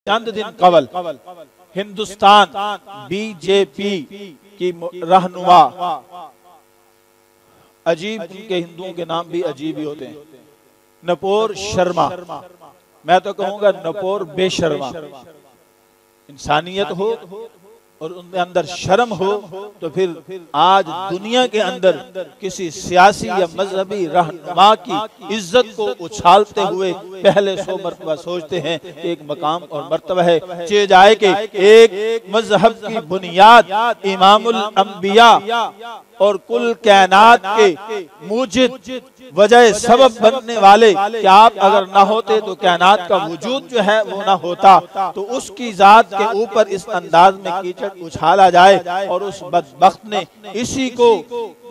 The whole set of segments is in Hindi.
चंद दिन कबल हिंदुस्तान बीजेपी की रहनुमा, अजीब, उनके हिंदुओं के नाम भी अजीब ही होते हैं, नपोर शर्मा, मैं तो कहूंगा नपोर बेशर्मा, इंसानियत हो और उनके अंदर शर्म हो तो फिर आज दुनिया के अंदर किसी सियासी या मजहबी रहनुमा की इज्जत को उछालते हुए पहले 100 मरतबा सोचते हैं एक मकाम और मर्तबा है चे जाए कि एक मजहब की बुनियाद इमामुल अंबिया और कुल कायनात के मूजिद वजह सबब बनने वाले कि आप अगर ना होते तो कायनात का वजूद जो है वो ना होता, तो उसकी जात के ऊपर इस अंदाज में कीचड़ उछाला जाए और उस बदबख्त ने इसी को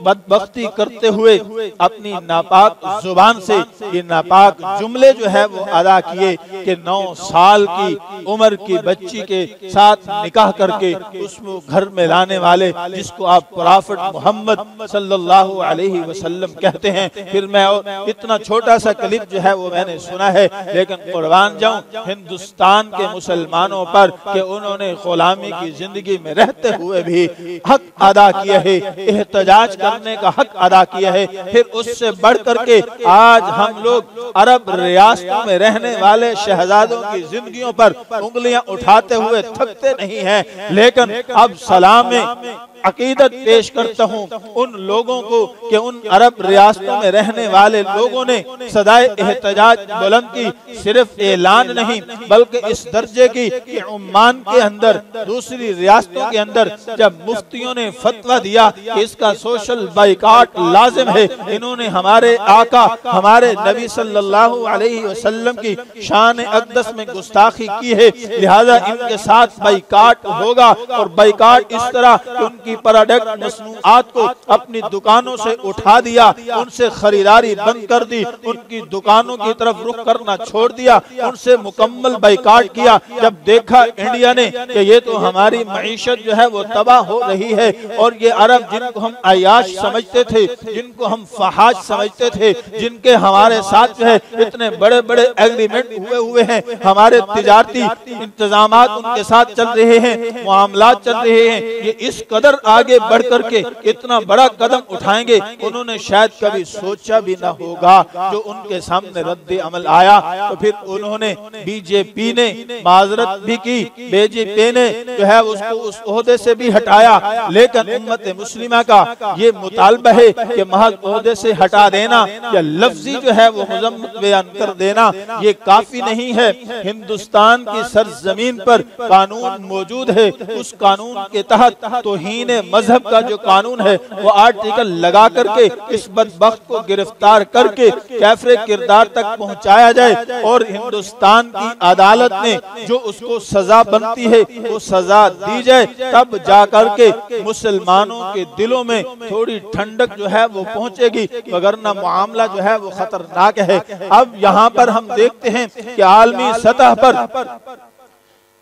बदबख्ती करते हुए अपनी नापाक जुबान से ये नापाक जुमले जो है वो अदा किए कि 9 साल की उम्र की बच्ची के साथ निकाह करके उसको घर में लाने वाले जिसको आप प्रॉफिट मोहम्मद सल्लल्लाहु अलैहि वसल्लम कहते हैं। फिर मैं इतना छोटा सा क्लिप जो है वो मैंने सुना है, लेकिन कुर्बान जाऊं हिंदुस्तान के मुसलमानों पर कि उन्होंने गुलामी की जिंदगी में रहते हुए भी हक अदा किया है, एहतजाज करने का हक अदा किया है। फिर उससे बढ़ करके आज हम लोग अरब रियासतों में रहने वाले शहजादों की जिंदगियों पर उंगलियां उठाते हुए थकते नहीं हैं, लेकिन अब सलाम अकीदत पेश करता हूँ उन लोगों को कि उन अरब रियासतों में रहने वाले लोगों ने सदाए एहतजाज बुलंद की, सिर्फ ऐलान नहीं बल्कि इस दर्जे की कि उम्मान के अंदर दूसरी रियासतों के अंदर जब मुफ्तियों ने फतवा दिया कि इसका सोशल बाइकाट लाजिम है, इन्होंने हमारे आका हमारे नबी सल्लल्लाहु अलैहि वसल्लम की शान अक़दस में गुस्ताखी की है, लिहाजा इनके साथ बाइकाट होगा। और बाइकाट इस तरह कि उनकी प्रोडक्ट मसनूआत को अपनी दुकानों से उठा दिया, उनसे खरीदारी बंद कर दी, उनकी दुकानों की तरफ रुख करना छोड़ दिया, उनसे मुकम्मल बाइकाट किया। जब देखा इंडिया ने कि ये तो हमारी मईशत जो है वो तबाह हो रही है और ये अरब जिनको हम अयाश समझते थे, जिनको हम फहाज समझते थे, जिनके हमारे साथ जो है इतने बड़े बड़े एग्रीमेंट हुए हैं, हमारे तिजारती इंतजामात उनके साथ चल रहे हैं, मामलात चल रहे हैं, ये इस कदर आगे बढ़ करके इतना बड़ा कदम उठाएंगे उन्होंने शायद कभी सोचा भी ना होगा। जो उनके सामने रद्द अमल आया तो फिर उन्होंने बीजेपी ने माजरत भी की, बीजेपी ने जो है उसको उस ओहदे से भी हटाया, लेकिन उम्मत मुस्लिमा का ये मुतालबा है कि महज ओहदे से हटा देना या लफ्जी जो है वो मुजम्मत बयान कर देना ये काफी नहीं है। हिंदुस्तान की सरजमीन पर कानून मौजूद है, उस कानून के तहत तौहीन मजहब का जो कानून है वो आर्टिकल लगा करके इस बदबख्त को गिरफ्तार करके कैफरे किरदार तक पहुंचाया जाए और हिंदुस्तान की अदालत ने जो उसको सजा बनती है वो सजा दी जाए, तब जाकर के मुसलमानों के दिलों में थोड़ी ठंडक जो है वो पहुंचेगी, वगरना मामला जो है वो खतरनाक है। अब यहाँ पर हम देखते हैं कि आलमी सतह पर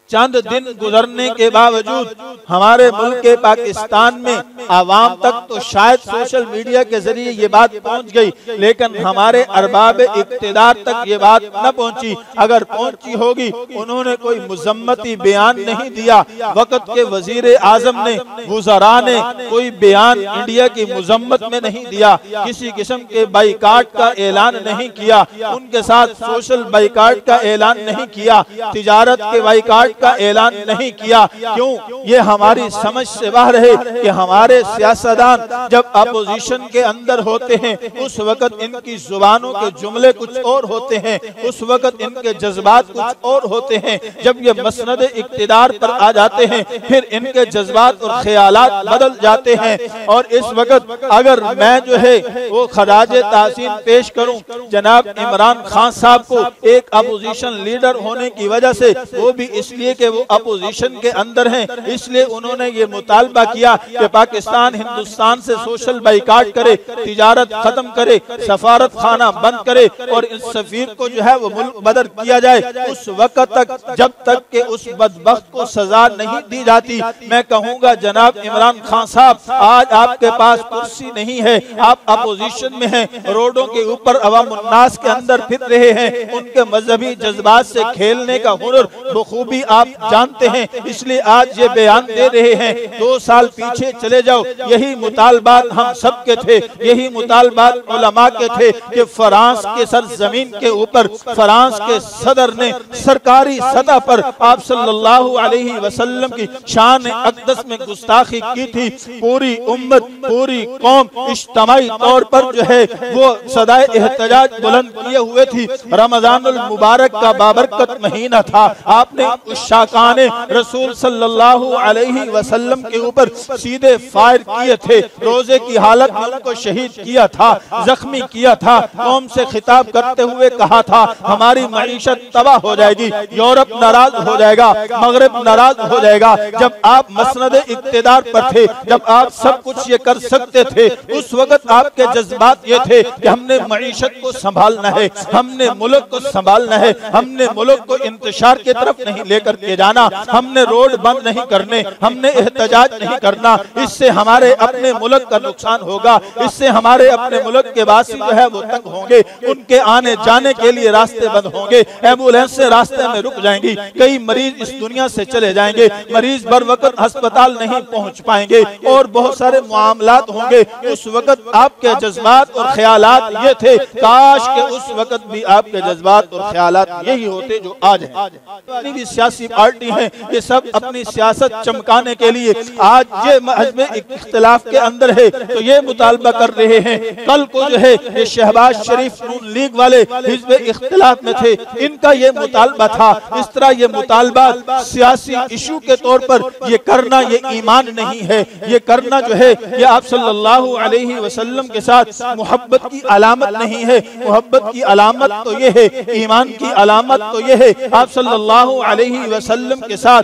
चंद दिन गुजरने के बावजूद हमारे मुल्क के पाकिस्तान में आवाम तक तो शायद सोशल मीडिया के जरिए ये बात पहुंच गई, लेकिन हमारे अरबाब इक्तिदार तक ये बात न पहुंची। अगर पहुंची होगी उन्होंने कोई मुजम्मती बयान नहीं दिया, वक्त के वजीर आजम ने वुज़रा ने कोई बयान इंडिया की मुजम्मत में नहीं दिया, किसी किस्म के बाइकाट का ऐलान नहीं किया, उनके साथ सोशल बाइकाट का ऐलान नहीं किया, तिजारत के बाइकाट का ऐलान नहीं किया। क्यों? ये हमारी समझ से बाहर है कि हमारे सियासतदान जब अपोजिशन के अंदर होते हैं उस वक्त इनकी जुबानों के जुमले कुछ और होते हैं, उस वक्त इनके जज्बात कुछ और होते हैं। जब ये मसनद इक्तिदार पर आ जाते हैं फिर इनके जज्बात और ख्यालात बदल जाते हैं। और इस वक्त अगर मैं जो है वो खराज तासीन पेश करूं जनाब इमरान खान साहब को एक अपोजिशन लीडर होने की वजह से, वो भी इसलिए इसलिए कि वो अपोजिशन के अंदर हैं, इसलिए उन्होंने ये मुतालबा किया कि पाकिस्तान हिंदुस्तान से सोशल बाइकाट करे, तिजारत खत्म करे, सफारत खाना बंद करे और इस सफीर को जो है वो मुल्क बदर किया जाए। उस वक्त तक जब तक के उस बदबख्त को सजा नहीं दी जाती, मैं कहूँगा जनाब इमरान खान साहब, आज आपके पास कुर्सी नहीं है, आप अपोजिशन में हैं, रोडों के ऊपर अवामुन्नास के अंदर फिर रहे हैं, उनके मजहबी जज्बात से खेलने का हुनर बखूबी आप जानते हैं, इसलिए आज ये बयान दे रहे हैं। 2 साल पीछे चले जाओ, यही मुतालबात हम सब के थे, यही मुतालबात उलमा के थे कि फ्रांस के सरजमीन के ऊपर फ्रांस के सदर ने सरकारी सतह पर आप सल्लल्लाहु अलैहि वसल्लम की शान अक़दस में गुस्ताखी की थी। पूरी उम्मत, पूरी कौम इज्तिमाई तौर पर जो है वो सदाए एहतजाज बुलंद किए हुए थी। रमजानुल मुबारक का बाबरकत महीना था, आपने उस शाकाने रसूल सल्लल्लाहु अलैहि वसल्लम के ऊपर सीधे फायर किए थे, रोजे की हालत में उनको शहीद किया था, जख्मी किया था, कौम से खिताब करते हुए कहा था हमारी मईशत तबाह हो जाएगी, यूरोप नाराज हो जाएगा, मगरिब नाराज हो जाएगा। जब आप मसनद इक्तिदार पर थे, जब आप सब कुछ ये कर सकते थे, उस वक्त आपके जज्बात ये थे कि हमने मईशत को संभालना है, हमने मुल्क को संभालना है, हमने मुल्क को इंतशार की तरफ नहीं लेकर के जाना, हमने रोड बंद नहीं करने, हमने एहतजाज नहीं करना, इससे हमारे अपने मुल्क का नुकसान होगा, इससे हमारे अपने मुल्क के वासी जो है वो तंग होंगे, उनके आने जाने के लिए रास्ते बंद होंगे, एम्बुलेंस से रास्ते में रुक जाएंगी, कई मरीज इस दुनिया से चले जाएंगे, मरीज बर वक्त अस्पताल नहीं पहुंच पाएंगे और बहुत सारे मामलात होंगे। उस वक्त आपके जज्बात और ख्यालात ये थे, काश के उस वक्त भी आपके जज्बात और ख्यालात यही होते जो आज हैं। जितनी भी सियासी पार्टी हैं ये सब अपनी सियासत चमकाने के लिए आज ये महज में इख्तिलाफ के अंदर है तो ये मुतालबा कर रहे हैं। कल को जो है ये शहबाज शरीफ नून लीग वाले हिज़्ब इख्तिलाफ में थे, इनका ये मुतालबा था। इस तरह ये मुतालबा सियासी इशू के तौर पर ये करना ये ईमान नहीं है, ये करना जो है ये आप सल्लल्लाहु अलैहि वसल्लम के साथ मोहब्बत की अलामत नहीं है। मोहब्बत की अलामत तो ये है, ईमान की अलामत तो ये है, आप सल्लल्लाहु अलैहि वसल्लम के साथ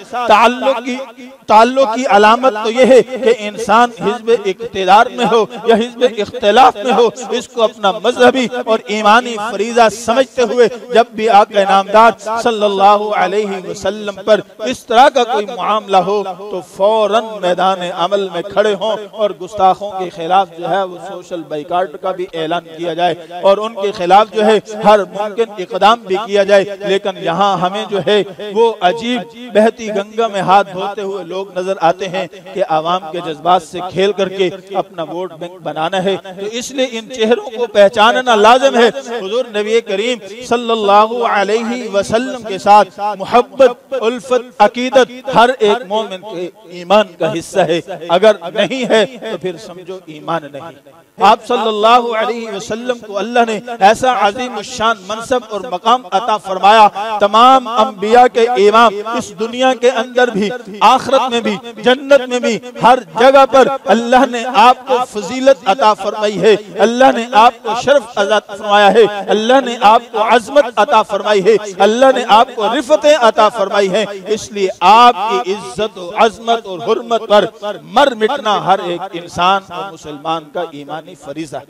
ताल्लुक की अलामत तो ये है कि इंसान हिज़्ब इक्तिदार में हो या हिज़्ब इख्तिलाफ में हो, इसको अपना मजहबी और ईमानी फरीजा समझते हुए जब भी आका नामदार सल्लल्लाहु अलैहि वसल्लम पर इस तरह का कोई मामला हो तो फौरन मैदान अमल में खड़े हों और गुस्ताखों के खिलाफ जो है वो सोशल बाइकाट का भी ऐलान किया जाए और उनके खिलाफ जो है हर मुमकिन इकदाम भी किया जाए। लेकिन यहाँ हमें जो है वो अजीब बहती गंगा में हाथ धोते हुए लोग नजर आते हैं कि आवाम के जज्बात से खेल करके अपना वोट बैंक बनाना है। तो इसलिए इन चेहरों को पहचानना लाजिम है। हुजूर नबी करीम सल्लल्लाहु अलैहि वसल्लम के साथ मोहब्बत, उल्फत, अकीदत हर एक मोमिन के ईमान का हिस्सा है। अगर नहीं है तो फिर समझो ईमान नहीं। आप सल्लल्लाहु अलैहि वसल्लम को अल्लाह ने ऐसा अजीम शान मनसब और मकाम अता फरमाया, तमाम अंबिया के इमाम इस दुनिया के अंदर भी, आखिरत में भी, जन्नत में भी, हर जगह पर अल्लाह ने आपको फजीलत अता फरमाई है, अल्लाह ने आपको शर्फ अता फरमाया है, अल्लाह ने आपको अजमत अता फरमाई है, अल्लाह ने आपको रिफतें अता फरमाई है। इसलिए आपकी इज्जत और अजमत और हुर्मत पर मर मिटना हर एक इंसान और मुसलमान का ईमानी फरीज़ा।